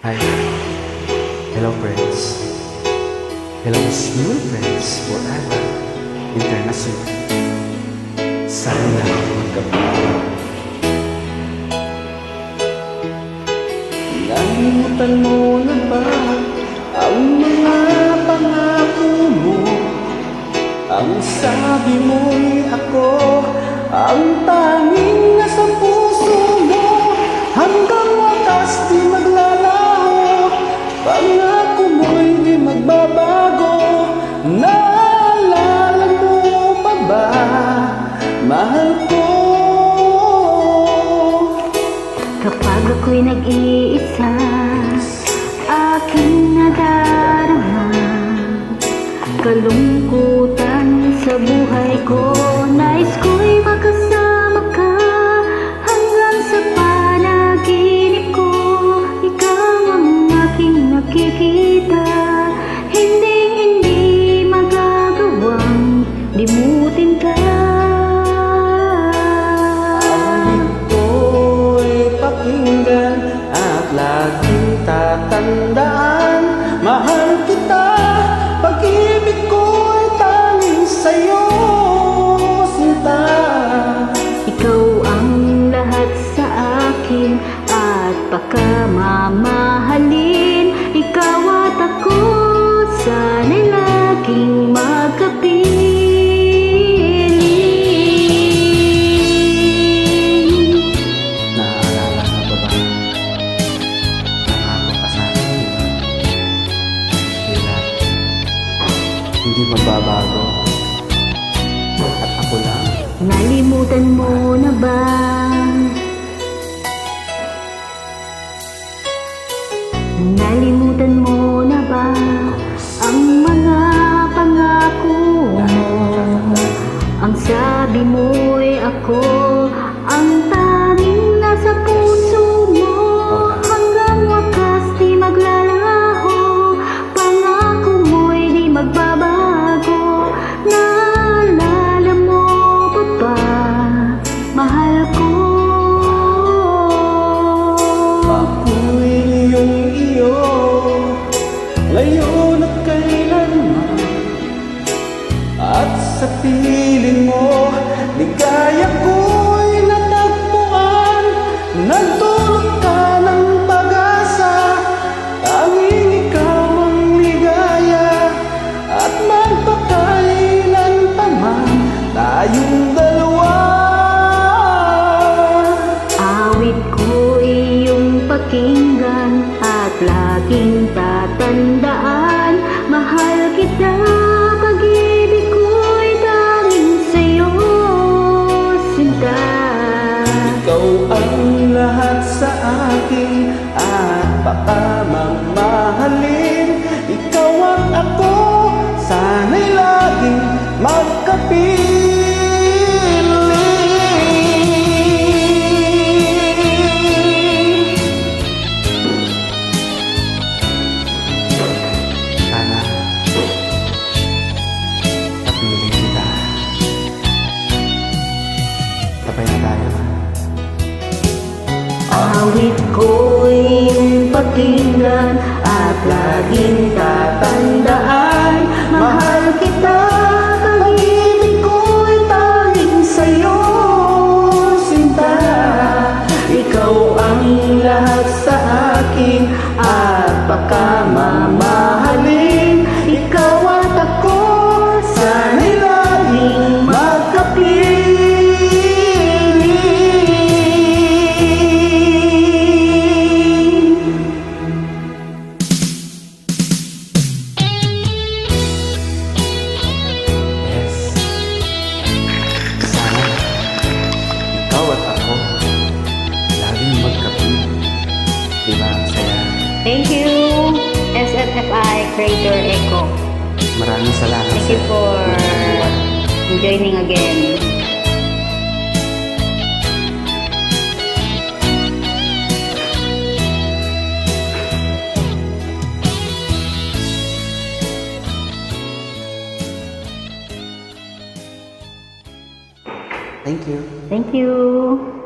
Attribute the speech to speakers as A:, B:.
A: Hi. Hello friends. Hello school friends forever. International. Sana magkabalik. Nalimutan mo na ba ang mga pangako mo? Ang sabi mo'y ako ang tanging nasa puso mo. Hanggang wakas di maglalaho, pangako mo'y di magbabago. Naalala mo pa ba, mahal ko?
B: Kapag ako'y nag-iisa, aking nadarama kalungkutan sa buhay ko. Nais ko'y makasama ka hanggang sa panaginip ko. Ikaw ang aking nakikita, hindi magagawang limutin ka.
A: Awit ko'y pakinggan at laging tatandaan, mahal kita. Pag-ibig ko'y tanging sa'yo, sinta.
B: Ikaw ang lahat sa akin at pagkamamahalin. Ikaw at ako, sana'y laging magkapiling.
A: Naalala ka ba ba? Nangako ka sa akin, di ba? Kaya hindi magbabago. At ako lang.
B: Nalimutan mo na ba? Nalimutan mo na ba ang mga pangako mo? Ang sabi mo'y ako ang tanging nasa puso mo. Hanggang wakas di maglalaho, pangako mo'y di magbabago. Naalala mo pa ba, mahal ko?
A: Ako'y iyong-iyo, ngayon at kailanman. At sa piling mo, ligaya ko'y natagpuan. Nagdulot ka ng pag-asa, tanging ikaw ang ligaya. At magpakailan pa man tayong dalawa.
B: Awit ko iyong pakinggan at laging tatandaan, mahal kita. Pag-ibig ko'y tanging sa'yo, sinta.
A: Ikaw ang lahat sa akin at pakamamahalin. Ikaw at ako, sana'y laging magkapiling. Sana kapiling kita. Sabay na tayo.
B: Awit ko'y iyong pakinggan at laging tatandaan, mahal kita. Pag-ibig ko'y tanging sa'yo, sinta.
A: Ikaw ang lahat sa akin at pakamamahalin. Ikaw at ako, sana'y laging magkapiling. Yes. Sana ikaw at ako laging magkapiling. Diba ang saya?
B: Thank you, SFFI Creator Echo.
A: Maraming salamat
B: Thank you for joining again.
A: Thank you.
B: Thank you.